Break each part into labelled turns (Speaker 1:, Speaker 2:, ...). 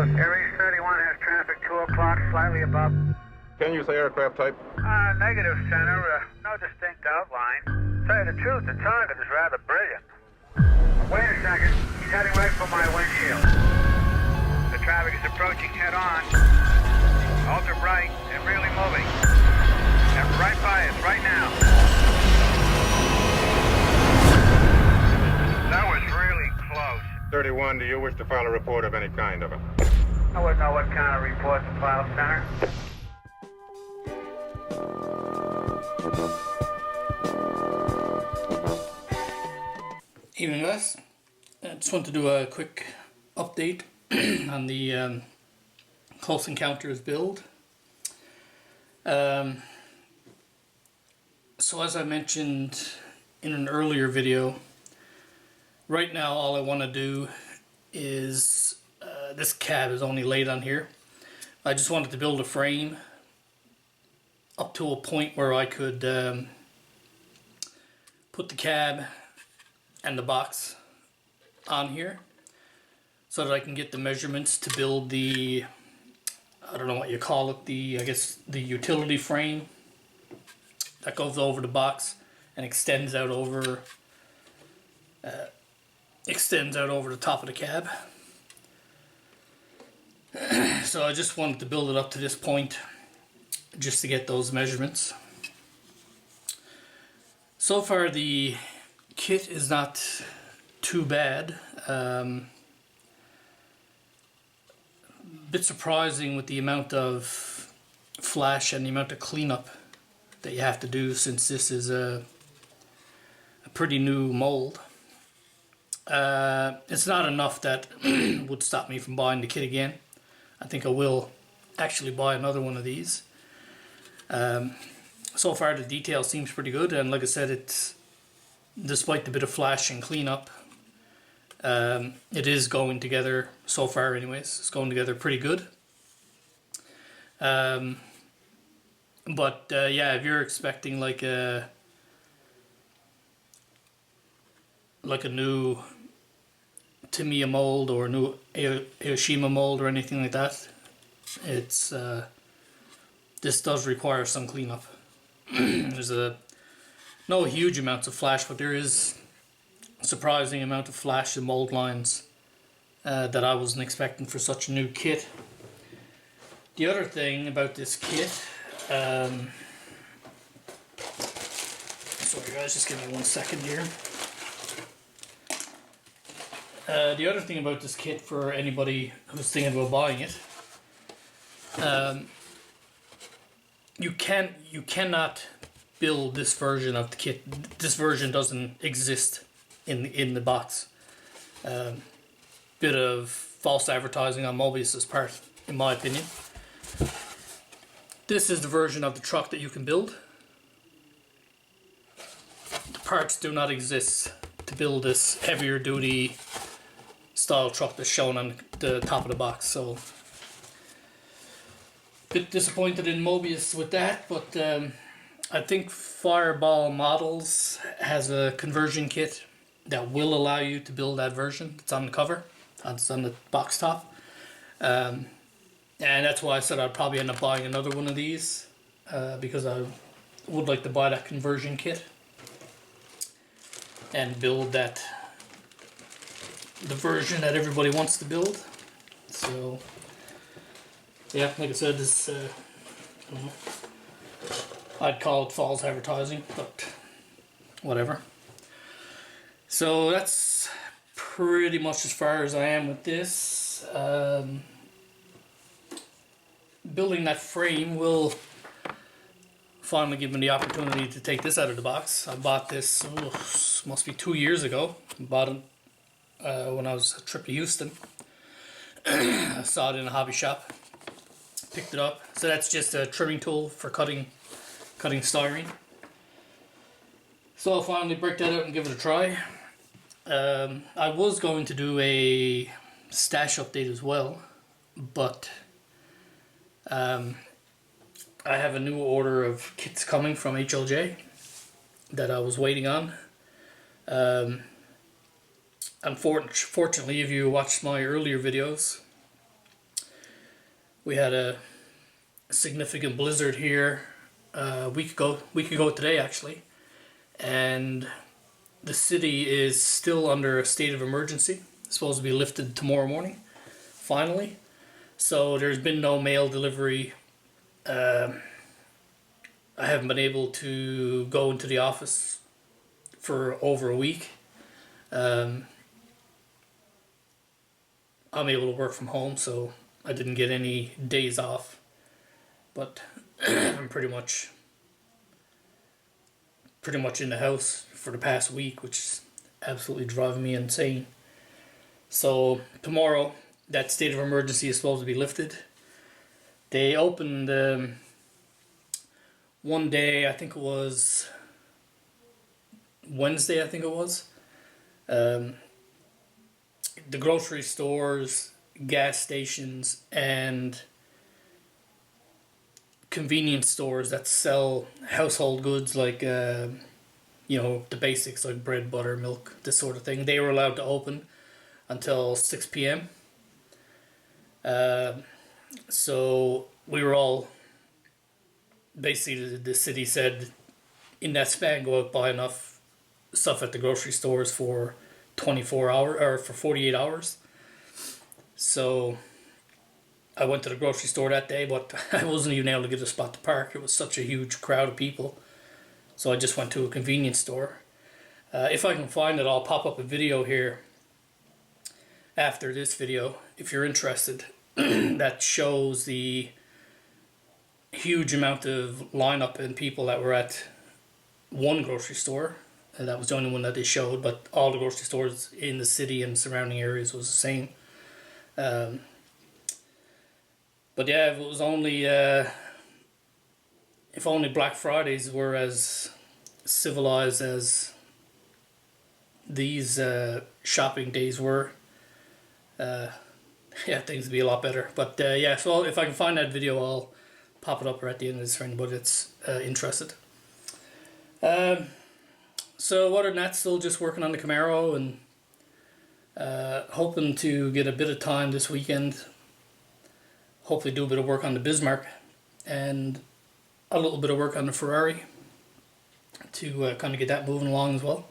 Speaker 1: Aries 31 has traffic 2 o'clock, slightly above.
Speaker 2: Can you say aircraft type?
Speaker 1: Negative, center. No distinct outline. Tell you the truth, the target is rather brilliant. Wait a second. He's heading right for my windshield. The traffic is approaching head on. Ultra bright and really moving. And right by us, right now. That was really close.
Speaker 2: 31, do you wish to file a report of any kind of it?
Speaker 1: I wouldn't know what kind of report to file, center.
Speaker 3: Evening guys, I just want to do a quick update on the Close Encounters build. So as I mentioned in an earlier video, right now all I want to do is, this cab is only laid on here. I just wanted to build a frame up to a point where I could put the cab and the box on here so that I can get the measurements to build the, I don't know what you call it, I guess the utility frame that goes over the box and extends out over the top of the cab. So I just wanted to build it up to this point just to get those measurements. So far the kit is not too bad. Bit surprising with the amount of flash and the amount of cleanup that you have to do, since this is a pretty new mold. It's not enough that would stop me from buying the kit again. I think I will actually buy another one of these. So far the detail seems pretty good, and like I said, it's, despite the bit of flash and cleanup, it is going together so far anyways. It's going together pretty good. Yeah, if you're expecting like a new Tamiya mold or a new Aoshima mold or anything like that, it's this does require some cleanup. There's no huge amounts of flash, but there is a surprising amount of flash and mold lines that I wasn't expecting for such a new kit. The other thing about this kit, sorry guys, just give me 1 second here. The other thing about this kit, for anybody who's thinking about buying it, you cannot build this version of the kit. This version doesn't exist in the box. Bit of false advertising on Mobius's part, in my opinion. This is the version of the truck that you can build. The parts do not exist to build this heavier duty style truck that's shown on the top of the box. So bit disappointed in Mobius with that, but I think Fireball Models has a conversion kit that will allow you to build that version. It's on the cover, it's on the box top, and that's why I said I'd probably end up buying another one of these, because I would like to buy that conversion kit and build the version that everybody wants to build. So yeah, like I said, this I'd call it false advertising, but whatever. So that's pretty much as far as I am with this. Building that frame will finally give me the opportunity to take this out of the box. I bought this, must be 2 years ago. I bought it when I was on a trip to Houston. I saw it in a hobby shop, picked it up. So that's just a trimming tool for cutting styrene. So I'll finally break that out and give it a try. I was going to do a stash update as well, but I have a new order of kits coming from HLJ that I was waiting on. Unfortunately, if you watched my earlier videos, We had a significant blizzard here a week ago today actually, and the city is still under a state of emergency. It's supposed to be lifted tomorrow morning, finally. So there's been no mail delivery. I haven't been able to go into the office for over a week. I'm able to work from home, so I didn't get any days off. But I'm pretty much in the house for the past week, which is absolutely driving me insane. So tomorrow, that state of emergency is supposed to be lifted. They opened one day, I think it was Wednesday, I think it was. The grocery stores, gas stations, and convenience stores that sell household goods like the basics like bread, butter, milk, this sort of thing, they were allowed to open until 6 p.m. So we were all, basically the city said in that span go out, buy enough stuff at the grocery stores for 24 hours or for 48 hours. So I went to the grocery store that day, but I wasn't even able to get a spot to park. It was such a huge crowd of people. So I just went to a convenience store. If I can find it, I'll pop up a video here after this video, if you're interested, that shows the huge amount of lineup and people that were at one grocery store. And that was the only one that they showed, but all the grocery stores in the city and surrounding areas was the same. But yeah, if it was only if only Black Fridays were as civilized as these shopping days were, yeah, things would be a lot better. But yeah, so if I can find that video, I'll pop it up right at the end of this for anybody that's interested. So other than that, still just working on the Camaro and hoping to get a bit of time this weekend. Hopefully do a bit of work on the Bismarck and a little bit of work on the Ferrari to kind of get that moving along as well.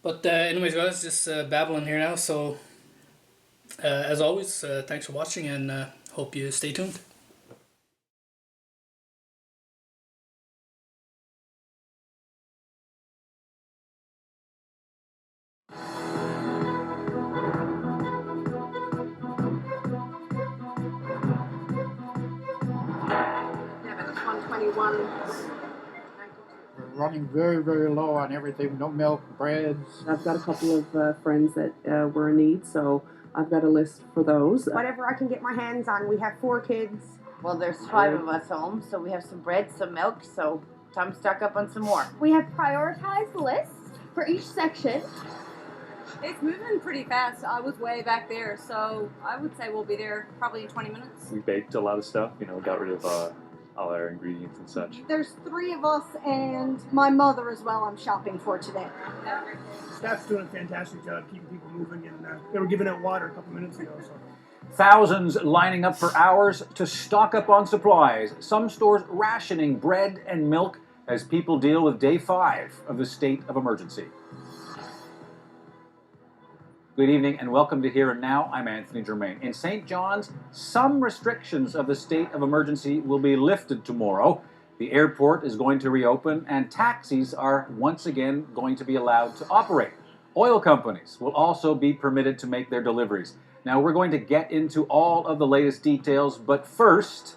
Speaker 3: But anyways guys, just babbling here now, so as always, thanks for watching, and hope you stay tuned.
Speaker 4: We're running very, very low on everything. No milk, breads.
Speaker 5: I've got a couple of friends that were in need, so I've got a list for those.
Speaker 6: Whatever I can get my hands on. We have 4 kids.
Speaker 7: Well, there's 5 of us home, so we have some bread, some milk, so time to stock up on some more.
Speaker 8: We have prioritized lists for each section.
Speaker 9: It's moving pretty fast. I was way back there, so I would say we'll be there probably in 20 minutes.
Speaker 10: We baked a lot of stuff, got rid of all our ingredients and such.
Speaker 6: There's 3 of us and my mother as well I'm shopping for today.
Speaker 11: Staff's doing a fantastic job keeping people moving, and they were giving out water a couple minutes ago. So.
Speaker 12: Thousands lining up for hours to stock up on supplies. Some stores rationing bread and milk as people deal with day 5 of the state of emergency. Good evening and welcome to Here and Now. I'm Anthony Germain. In St. John's, some restrictions of the state of emergency will be lifted tomorrow. The airport is going to reopen and taxis are once again going to be allowed to operate. Oil companies will also be permitted to make their deliveries. Now we're going to get into all of the latest details, but first,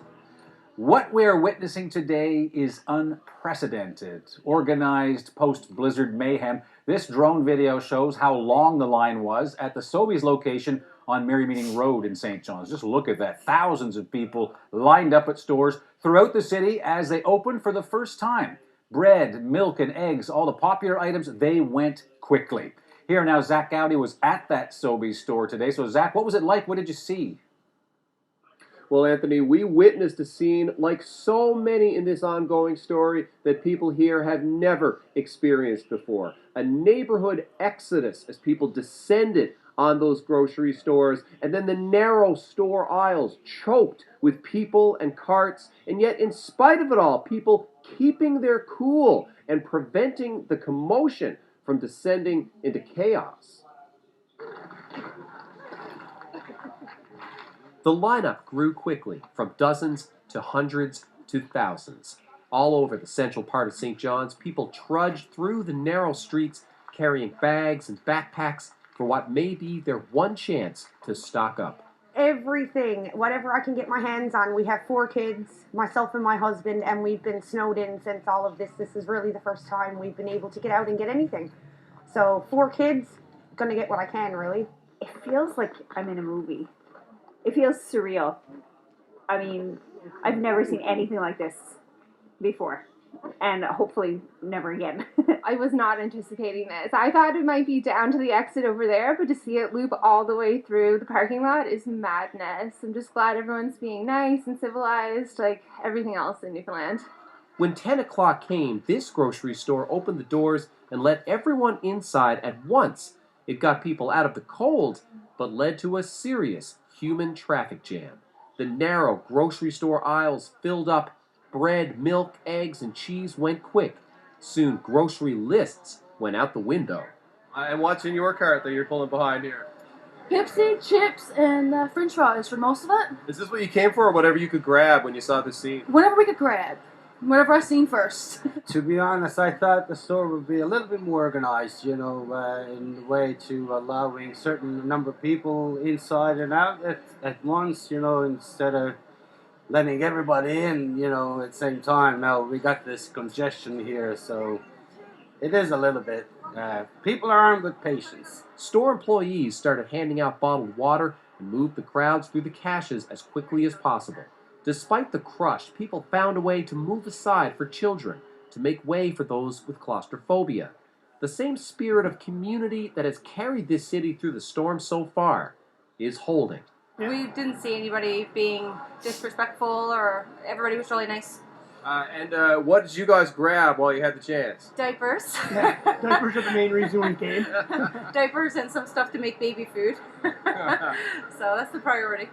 Speaker 12: what we are witnessing today is unprecedented. Organized post-blizzard mayhem. This drone video shows how long the line was at the Sobeys location on Mary Meeting Road in St. John's. Just look at that. Thousands of people lined up at stores throughout the city as they opened for the first time. Bread, milk, and eggs, all the popular items, they went quickly. Here now, Zach Gowdy was at that Sobeys store today. So Zach, what was it like? What did you see?
Speaker 13: Well, Anthony, we witnessed a scene like so many in this ongoing story that people here have never experienced before. A neighborhood exodus as people descended on those grocery stores, and then the narrow store aisles choked with people and carts, and yet in spite of it all, people keeping their cool and preventing the commotion from descending into chaos. The lineup grew quickly, from dozens to hundreds to thousands. All over the central part of St. John's, people trudged through the narrow streets carrying bags and backpacks for what may be their one chance to stock up.
Speaker 14: Everything, whatever I can get my hands on. We have 4 kids, myself and my husband, and we've been snowed in since all of this. This is really the first time we've been able to get out and get anything. So 4 kids, gonna get what I can, really.
Speaker 15: It feels like I'm in a movie. It feels surreal. I mean, I've never seen anything like this before, and hopefully never again.
Speaker 8: I was not anticipating this. I thought it might be down to the exit over there, but to see it loop all the way through the parking lot is madness. I'm just glad everyone's being nice and civilized, like everything else in Newfoundland.
Speaker 13: When 10 o'clock came, this grocery store opened the doors and let everyone inside at once. It got people out of the cold, but led to a serious human traffic jam. The narrow grocery store aisles filled up. Bread, milk, eggs, and cheese went quick. Soon, grocery lists went out the window.
Speaker 16: And what's in your cart that you're pulling behind here?
Speaker 17: Pepsi, chips, and french fries for most of it.
Speaker 16: Is this what you came for, or whatever you could grab when you saw the scene?
Speaker 17: Whatever we could grab. Whatever I seen first.
Speaker 18: To be honest, I thought the store would be a little bit more organized, in the way to allowing certain number of people inside and out at once, instead of letting everybody in, at the same time. Now, we got this congestion here, so it is a little bit. People are armed with patience.
Speaker 13: Store employees started handing out bottled water and moved the crowds through the caches as quickly as possible. Despite the crush, people found a way to move aside for children, to make way for those with claustrophobia. The same spirit of community that has carried this city through the storm so far is holding.
Speaker 9: We didn't see anybody being disrespectful, or everybody was really nice.
Speaker 16: And what did you guys grab while you had the chance?
Speaker 9: Diapers.
Speaker 11: Diapers are the main reason we came.
Speaker 9: Diapers and some stuff to make baby food. So that's the priority.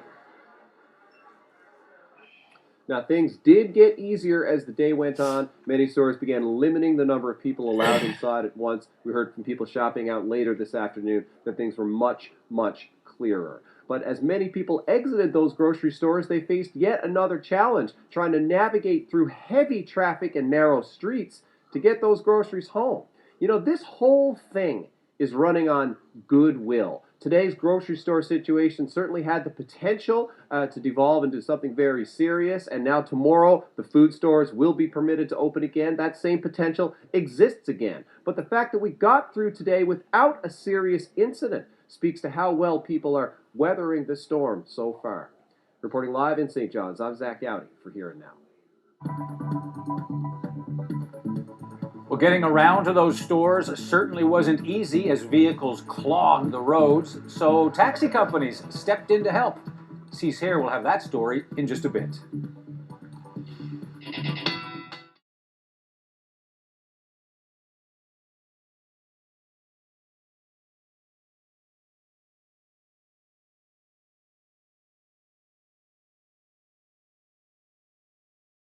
Speaker 13: Now, things did get easier as the day went on. Many stores began limiting the number of people allowed inside at once. We heard from people shopping out later this afternoon that things were much, much clearer. But as many people exited those grocery stores, they faced yet another challenge, trying to navigate through heavy traffic and narrow streets to get those groceries home. This whole thing is running on goodwill. Today's grocery store situation certainly had the potential to devolve into something very serious, and now tomorrow the food stores will be permitted to open again. That same potential exists again. But the fact that we got through today without a serious incident speaks to how well people are weathering the storm so far. Reporting live in St. John's, I'm Zach Gowdy for Here and Now.
Speaker 12: Well, getting around to those stores certainly wasn't easy as vehicles clogged the roads, so taxi companies stepped in to help. Cease Here will have that story in just a bit.